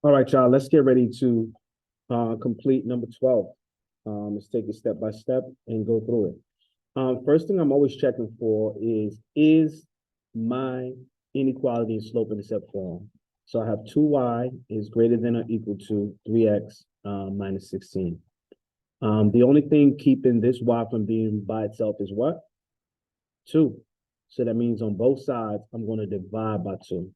All right, y'all, let's get ready to complete number 12. Let's take it step by step and go through it. First thing I'm always checking for is my inequality in slope intercept form? So I have 2y is greater than or equal to 3x minus 16. The only thing keeping this y from being by itself is what? 2. So that means on both sides, I'm going to divide by 2.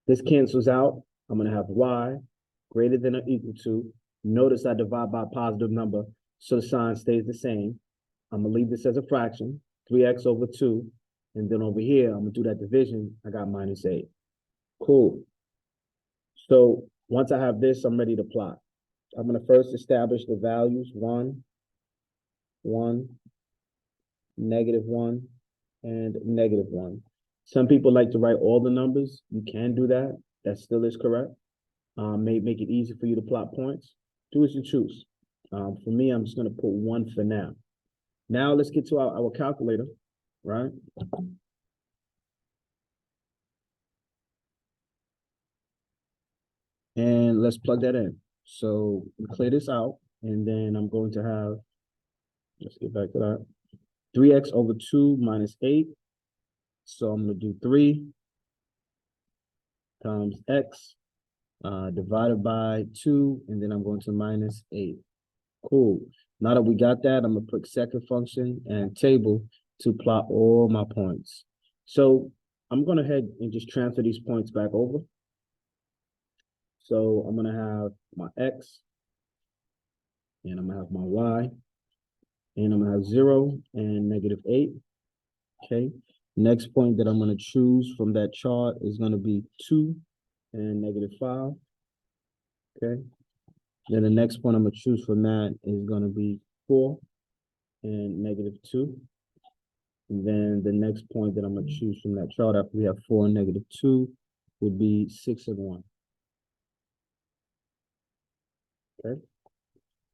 This cancels out. I'm going to have y greater than or equal to. Notice I divide by a positive number, so the sign stays the same. I'm going to leave this as a fraction, 3x over 2. And then over here, I'm going to do that division. I got minus 8. Cool. So once I have this, I'm ready to plot. I'm going to first establish the values 1, 1, -1, and -1. Some people like to write all the numbers. You can do that. That still is correct. May make it easy for you to plot points. Do as you choose. For me, I'm just going to put 1 for now. Now let's get to our calculator, right? And let's plug that in. So we clear this out, and then I'm going to have, let's get back to that, 3x over 2 minus 8. So I'm going to do 3 times x divided by 2, and then I'm going to minus 8. Cool. Now that we got that, I'm going to put second function and table to plot all my points. So I'm going to head and just transfer these points back over. So I'm going to have my x, and I'm going to have my y, and I'm going to have 0 and -8. Okay. Next point that I'm going to choose from that chart is going to be 2 and -5. Okay. Then the next point I'm going to choose from that is going to be 4 and -2. And then the next point that I'm going to choose from that chart after we have 4 and -2 would be 6 and 1. Okay.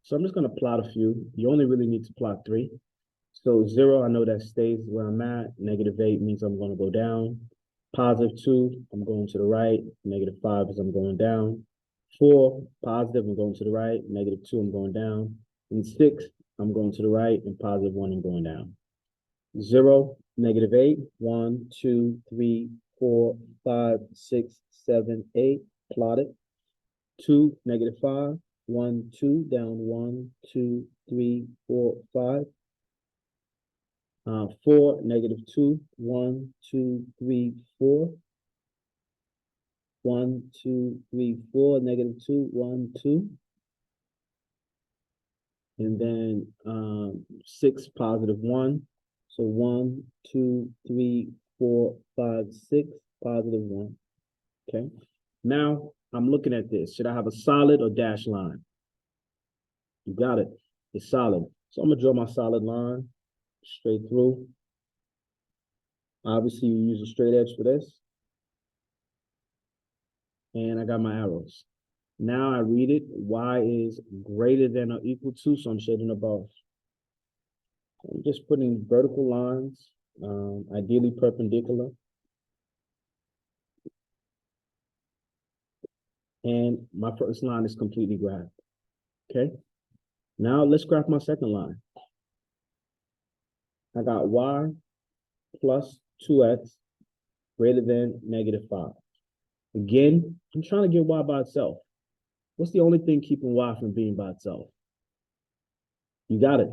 So I'm just going to plot a few. You only really need to plot 3. So 0, I know that stays where I'm at. -8 means I'm going to go down. +2, I'm going to the right. -5 is I'm going down. 4, positive, I'm going to the right. -2, I'm going down. And 6, I'm going to the right. And +1, I'm going down. 0, -8, 1, 2, 3, 4, 5, 6, 7, 8. Plot it. 2, -5, 1, 2, down 1, 2, 3, 4, 5. 4, -2, 1, 2, 3, 4. 1, 2, 3, 4, -2, 1, 2. And then 6, +1. So 1, 2, 3, 4, 5, 6, +1. Okay. Now I'm looking at this. Should I have a solid or dashed line? You got it. It's solid. So I'm going to draw my solid line straight through. Obviously, you use a straight edge for this. And I got my arrows. Now I read it. Y is greater than or equal to, so I'm shading above. I'm just putting vertical lines, ideally perpendicular. And my first line is completely graphed. Okay. Now let's graph my second line. I got y plus 2x greater than -5. Again, I'm trying to get y by itself. What's the only thing keeping y from being by itself? You got it.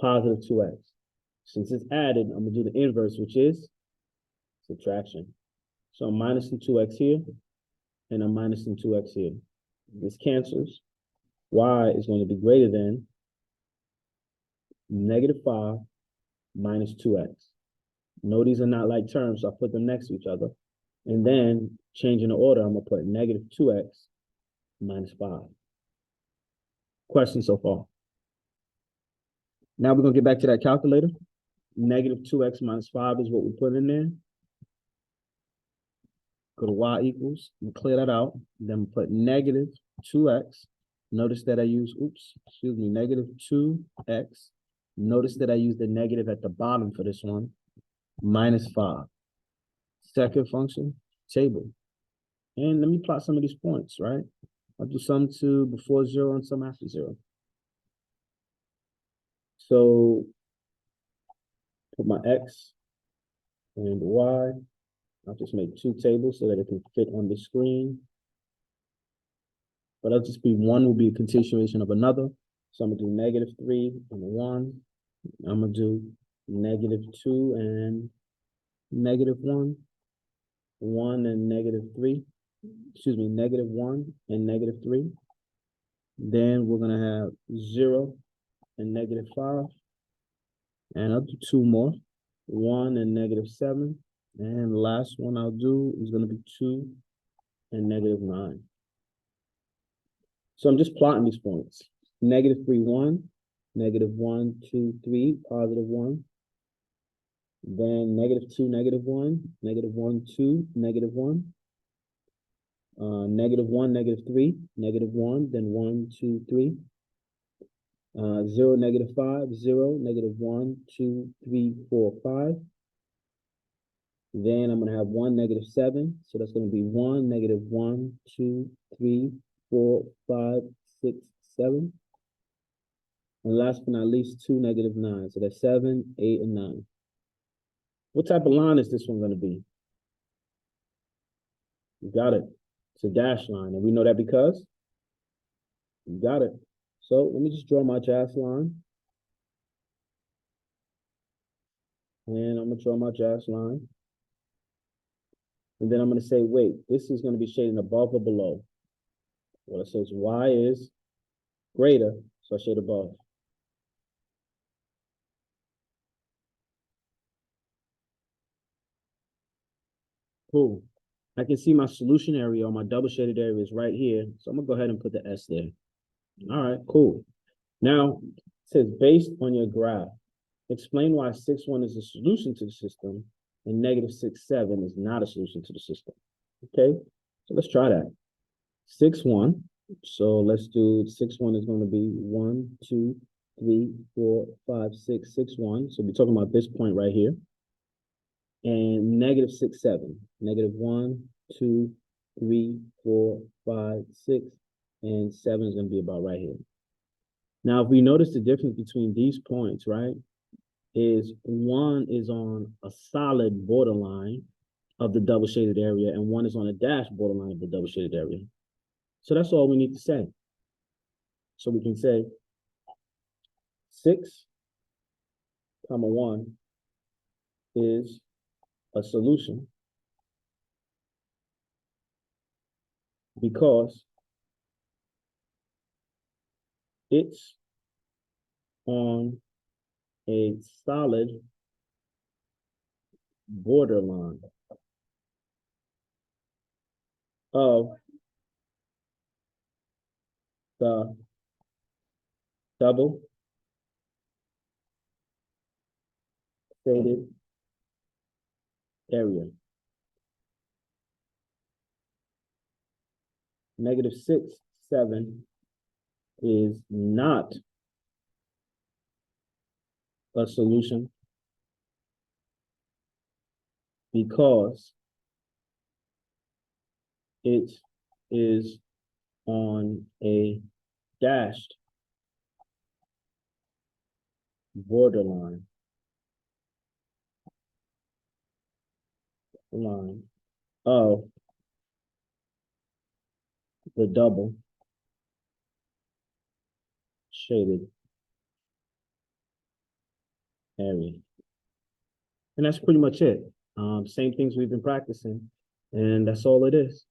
+2x. Since it's added, I'm going to do the inverse, which is subtraction. So I'm minusing 2x here, and I'm minusing 2x here. This cancels. Y is going to be greater than -5 minus 2x. No, these are not like terms, so I put them next to each other. And then, changing the order, I'm going to put -2x minus 5. Question so far? Now we're going to get back to that calculator. -2x minus 5 is what we put in there. Go to y equals, and clear that out. Then put -2x. Notice that I use, -2x. Notice that I use the negative at the bottom for this one. minus 5. Second function, table. And let me plot some of these points, right? I'll do some to before 0 and some after 0. So put my X and Y. I'll just make 2 tables so that it can fit on the screen. But I'll just be one will be a continuation of another. So I'm gonna do -3 and 1. I'm gonna do -2 and -1, 1 and -3. Excuse me, -1 and -3. Then we're gonna have 0 and -5. And I'll do 2 more, 1 and -7. And last one I'll do is gonna be 2 and -9. So I'm just plotting these points. -3, 1, -1, 2, 3, +1. Then -2, -1, -1, 2, -1. -1, -3, -1, then 1, 2, 3. 0, -5, 0, -1, 2, 3, 4, 5. Then I'm going to have 1, -7. So that's going to be 1, -1, 2, 3, 4, 5, 6, 7. And last but not least, 2, -9. So that's 7, 8, and 9. What type of line is this one going to be? You got it. It's a dash line. And we know that because you got it. So let me just draw my dash line. And I'm going to draw my dash line. And then I'm going to say, wait, this is going to be shading above or below. Well, it says Y is greater, so I shade above. Cool. I can see my solution area or my double shaded area is right here. So I'm gonna go ahead and put the S there. All right, cool. Now, it says based on your graph, explain why 6, 1 is a solution to the system and -6, 7 is not a solution to the system. Okay, so let's try that. 6, 1. So let's do 6, 1 is going to be 1, 2, 3, 4, 5, 6, 6, 1. So we're talking about this point right here. And -6, 7. -1, 2, 3, 4, 5, 6, and 7 is going to be about right here. Now, if we notice the difference between these points, right, is 1 is on a solid borderline of the double shaded area, and 1 is on a dash borderline of the double shaded area. So that's all we need to say. So we can say 6, 1 is a solution because it's on a solid borderline of the double shaded area. -6, 7 is not a solution because it is on a dashed borderline line of the double shaded area. And that's pretty much it. Same things we've been practicing, and that's all it is.